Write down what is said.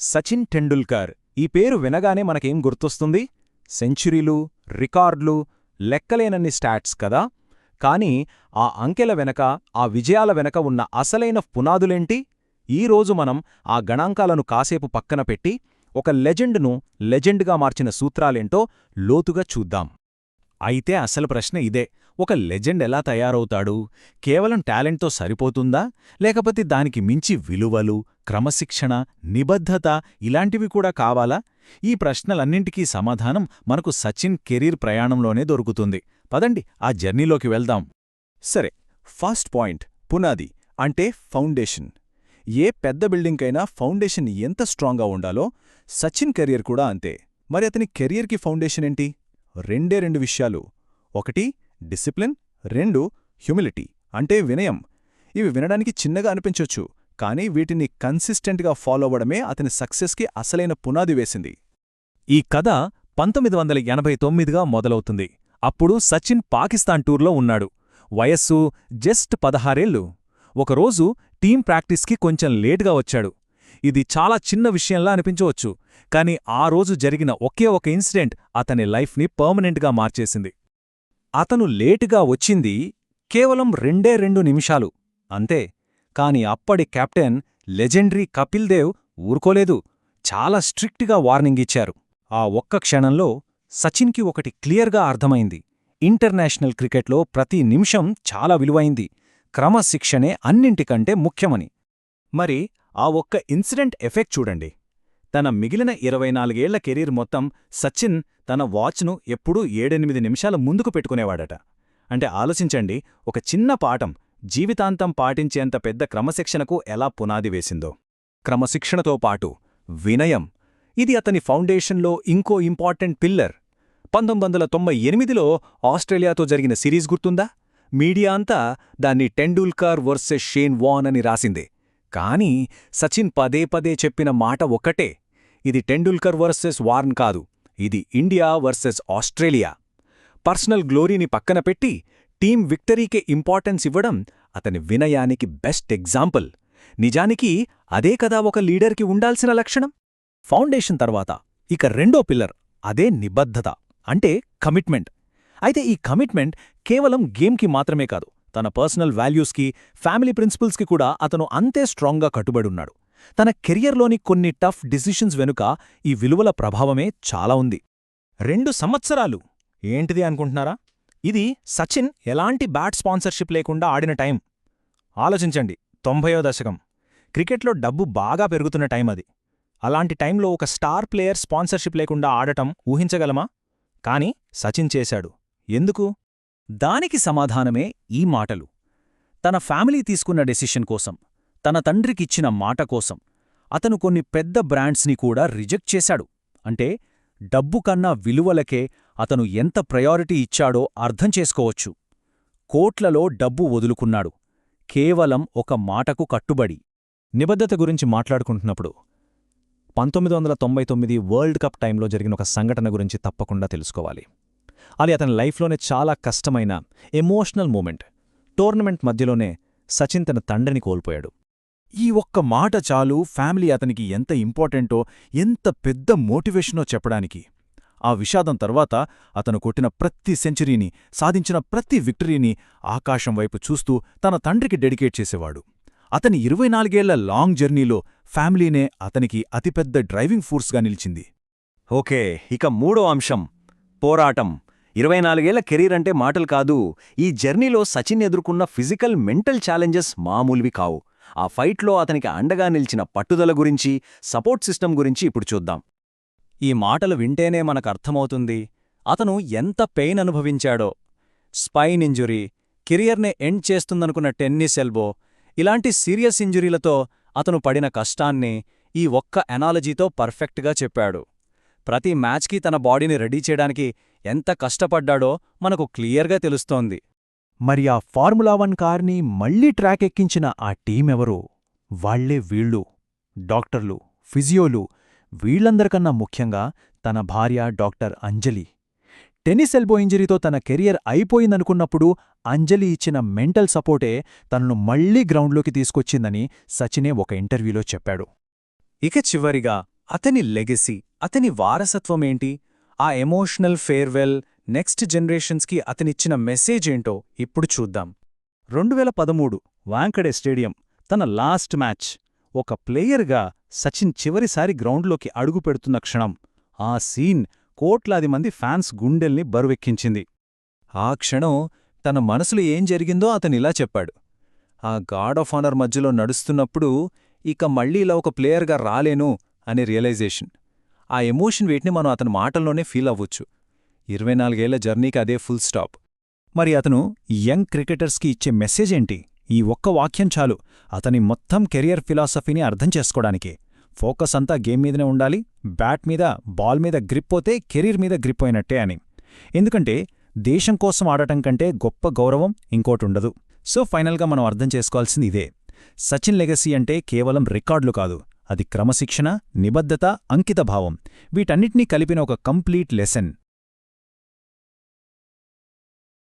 సచిన్ టెండూల్కర్ ఈ పేరు వినగానే మనకేం గుర్తొస్తుంది? సెంచురీలు, రికార్డులు, లెక్కలేనన్ని స్టాట్స్ కదా. కాని ఆ అంకెల వెనక, ఆ విజయాల వెనక ఉన్న అసలైన పునాదులేంటి? ఈరోజు మనం ఆ గణాంకాలను కాసేపు పక్కన పెట్టి ఒక లెజెండ్ను లెజెండ్గా మార్చిన సూత్రాలేంటో లోతుగా చూద్దాం. అయితే అసలు ప్రశ్న ఇదే: ఒక లెజెండ్ ఎలా తయారవుతాడు? కేవలం టాలెంట్తో సరిపోతుందా, లేకపోతే దానికి మించి విలువలు, క్రమశిక్షణ, నిబద్ధత ఇలాంటివి కూడా కావాలా? ఈ ప్రశ్నలన్నింటికీ సమాధానం మనకు సచిన్ కెరీర్ ప్రయాణంలోనే దొరుకుతుంది. పదండి ఆ జర్నీలోకి వెళ్దాం. సరే, ఫస్ట్ పాయింట్ పునాది అంటే ఫౌండేషన్. ఏ పెద్ద బిల్డింగ్కైనా ఫౌండేషన్ ఎంత స్ట్రాంగ్గా ఉండాలో సచిన్ కెరియర్ కూడా అంతే. మరి అతని కెరియర్కి ఫౌండేషన్ ఏంటి? రెండు విషయాలు. ఒకటి డిసిప్లిన్, రెండు హ్యూమిలిటీ అంటే వినయం. ఇవి వినడానికి చిన్నగా అనిపించొచ్చు, కానీ వీటిని కన్సిస్టెంట్గా ఫాలో అవ్వడమే అతని సక్సెస్కి అసలైన పునాది వేసింది. ఈ కథ 1989గా మొదలవుతుంది. అప్పుడు సచిన్ పాకిస్తాన్ టూర్లో ఉన్నాడు. వయస్సు జస్ట్ 16 ఏళ్లు. ఒకరోజు టీం ప్రాక్టీస్కి కొంచెం లేటుగా వచ్చాడు. ఇది చాలా చిన్న విషయంలా అనిపించవచ్చు, కాని ఆ రోజు జరిగిన ఒకే ఒక ఇన్సిడెంట్ అతని లైఫ్ని పర్మనెంట్గా మార్చేసింది. అతను లేటుగా వచ్చింది కేవలం 2 నిమిషాలు అంతే. కాని అప్పటి కెప్టెన్ లెజెండరీ కపిల్ దేవ్ ఊరుకోలేదు. చాలా స్ట్రిక్ట్గా వార్నింగ్ ఇచ్చారు. ఆ ఒక్క క్షణంలో సచిన్కి ఒకటి క్లియర్గా అర్థమైంది: ఇంటర్నేషనల్ క్రికెట్లో ప్రతి నిమిషం చాలా విలువైంది, క్రమశిక్షణే అన్నింటికంటే ముఖ్యమని. మరి ఆ ఒక్క ఇన్సిడెంట్ ఎఫెక్ట్ చూడండి. తన మిగిలిన 24 ఏళ్ల కెరీర్ మొత్తం సచిన్ తన వాచ్ను ఎప్పుడూ 7-8 నిమిషాల ముందుకు పెట్టుకునేవాడట. అంటే ఆలోచించండి, ఒక చిన్న పాఠం జీవితాంతం పాటించేంత పెద్ద క్రమశిక్షణకు ఎలా పునాది వేసిందో. క్రమశిక్షణతో పాటు వినయం, ఇది అతని ఫౌండేషన్లో ఇంకో ఇంపార్టెంట్ పిల్లర్. 1998లో ఆస్ట్రేలియాతో జరిగిన సిరీస్ గుర్తుందా? మీడియా అంతా దాన్ని టెండూల్కర్ వర్సెస్ షేన్ వార్న్ అని రాసిందే. కానీ సచిన్ పదే చెప్పిన మాట ఒక్కటే: ఇది టెండూల్కర్ వర్సెస్ వార్న్ కాదు, ఇది ఇండియా వర్సెస్ ఆస్ట్రేలియా. పర్సనల్ గ్లోరీని పక్కన పెట్టి టీం విక్టరీకే ఇంపార్టెన్స్ ఇవ్వడం అతని వినయానికి బెస్ట్ ఎగ్జాంపుల్. నిజానికి అదే కదా ఒక లీడర్కి ఉండాల్సిన లక్షణం. ఫౌండేషన్ తర్వాత ఇక రెండో పిల్లర్, అదే నిబద్ధత అంటే కమిట్మెంట్. అయితే ఈ కమిట్మెంట్ కేవలం గేమ్కి మాత్రమే కాదు, తన పర్సనల్ వాల్యూస్కి, ఫ్యామిలీ ప్రిన్సిపల్స్కి కూడా అతను అంతే స్ట్రాంగ్గా కట్టుబడున్నాడు. తన కెరియర్లోని కొన్ని టఫ్ డిసిషన్స్ వెనుక ఈ విలువల ప్రభావమే చాలా ఉంది. 2 సంవత్సరాలు ఏంటిది అనుకుంటున్నారా? ఇది సచిన్ ఎలాంటి బ్యాట్ స్పాన్సర్షిప్ లేకుండా ఆడిన టైం. ఆలోచించండి, 90వ దశకం. క్రికెట్లో డబ్బు బాగా పెరుగుతున్న టైం అది. అలాంటి టైంలో ఒక స్టార్ ప్లేయర్ స్పాన్సర్షిప్ లేకుండా ఆడటం ఊహించగలమా? కాని సచిన్ చేశాడు. ఎందుకు? దానికి సమాధానమే ఈ మాటలు. తన ఫ్యామిలీ తీసుకున్న డెసిషన్ కోసం, తన తండ్రికిచ్చిన మాట కోసం అతను కొన్ని పెద్ద బ్రాండ్స్ని కూడా రిజెక్ట్ చేశాడు. అంటే డబ్బు కన్నా విలువలకే అతను ఎంత ప్రయారిటీ ఇచ్చాడో అర్థం చేసుకోవచ్చు. కోట్లలో డబ్బు వదులుకున్నాడు, కేవలం ఒక మాటకు కట్టుబడి. నిబద్ధత గురించి మాట్లాడుకుంటున్నప్పుడు 1999 వరల్డ్ కప్ టైంలో జరిగిన ఒక సంఘటన గురించి తప్పకుండా తెలుసుకోవాలి. అది అతని లైఫ్లోనే చాలా కష్టమైన ఎమోషనల్ మూమెంట్. టోర్నమెంట్ మధ్యలోనే సచిన్ తన తండ్రిని కోల్పోయాడు. ఈ ఒక్క మాట చాలు ఫ్యామిలీ అతనికి ఎంత ఇంపార్టెంటో, ఎంత పెద్ద మోటివేషనో చెప్పడానికి. ఆ విషాదం తర్వాత అతను కొట్టిన ప్రతి సెంచరీని, సాధించిన ప్రతి విక్టరీని ఆకాశం వైపు చూస్తూ తన తండ్రికి డెడికేట్ చేసేవాడు. అతని 24 ఏళ్ల లాంగ్ జర్నీలో ఫ్యామిలీనే అతనికి అతిపెద్ద డ్రైవింగ్ ఫోర్స్గా నిలిచింది. ఓకే, ఇక మూడో అంశం పోరాటం. 24 ఏళ్ల కెరీర్ అంటే మాటలు కాదు. ఈ జర్నీలో సచిన్ ఎదుర్కొన్న ఫిజికల్, మెంటల్ ఛాలెంజెస్ మామూలువి కావు. ఆ ఫైట్లో అతనికి అండగా నిలిచిన పట్టుదల గురించి, సపోర్ట్ సిస్టమ్ గురించి ఇప్పుడు చూద్దాం. ఈ మాటలు వింటేనే మనకర్థమవుతుంది అతను ఎంత పెయిన్ అనుభవించాడో. స్పైన్ ఇంజురీ, కెరియర్నే ఎండ్ చేస్తుందనుకున్న టెన్నిస్ ఎల్బో, ఇలాంటి సీరియస్ ఇంజురీలతో అతను పడిన కష్టాన్ని ఈ ఒక్క ఎనాలజీతో పర్ఫెక్ట్గా చెప్పాడు. ప్రతి మ్యాచ్కి తన బాడీని రెడీ చేయడానికి ఎంత కష్టపడ్డాడో మనకు క్లియర్గా తెలుస్తోంది. మరి ఆ ఫార్ములా 1 కార్ని మళ్లీ ట్రాక్ ఎక్కించిన ఆ టీమెవరో? వాళ్లే వీళ్ళు. డాక్టర్లు, ఫిజియోలు, వీళ్లందరికన్నా ముఖ్యంగా తన భార్య డాక్టర్ అంజలి. టెన్నిస్ ఎల్బో ఇంజరీతో తన కెరియర్ అయిపోయిందనుకున్నప్పుడు అంజలి ఇచ్చిన మెంటల్ సపోర్టే తనను మళ్లీ గ్రౌండ్లోకి తీసుకొచ్చిందని సచినే ఒక ఇంటర్వ్యూలో చెప్పాడు. ఇక చివరిగా అతని లెగసీ, అతని వారసత్వమేంటి? ఆ ఎమోషనల్ ఫేర్వెల్, నెక్స్ట్ జనరేషన్స్కి అతనిచ్చిన మెసేజ్ ఏంటో ఇప్పుడు చూద్దాం. 2013 వాంకడే స్టేడియం, తన లాస్ట్ మ్యాచ్. ఒక ప్లేయర్గా సచిన్ చివరిసారి గ్రౌండ్లోకి అడుగుపెడుతున్న క్షణం. ఆ సీన్ కోట్లాది మంది ఫ్యాన్స్ గుండెల్ని బరువెక్కించింది. ఆ క్షణం తన మనసులో ఏం జరిగిందో అతనిలా చెప్పాడు. ఆ గాడ్ ఆఫ్ ఆనర్ మధ్యలో నడుస్తున్నప్పుడు ఇక మళ్ళీ ఇలా ఒక ప్లేయర్గా రాలేను అనే రియలైజేషన్. ఆ ఎమోషన్ వెయిట్ని మనం అతని మాటల్లోనే ఫీల్ అవ్వొచ్చు. 24 ఏళ్ల జర్నీకి అదే ఫుల్ స్టాప్. మరి అతను యంగ్ క్రికెటర్స్కి ఇచ్చే మెసేజ్ ఏంటి? ఈ ఒక్క వాక్యం చాలు అతని మొత్తం కెరియర్ ఫిలాసఫీని అర్థం చేసుకోవడానికి. ఫోకస్ అంతా గేమ్ మీదనే ఉండాలి, బ్యాట్ మీద, బాల్ మీద గ్రిప్ పోతే కెరీర్ మీద గ్రిప్ అయినట్టే అని. ఎందుకంటే దేశం కోసం ఆడటం కంటే గొప్ప గౌరవం ఇంకోటుండదు. సో ఫైనల్గా మనం అర్థం చేసుకోవాల్సింది ఇదే. సచిన్ లెగసీ అంటే కేవలం రికార్డులు కాదు, అది క్రమశిక్షణ, నిబద్ధత, అంకితభావం, వీటన్నిటినీ కలిపిన ఒక కంప్లీట్ లెసన్.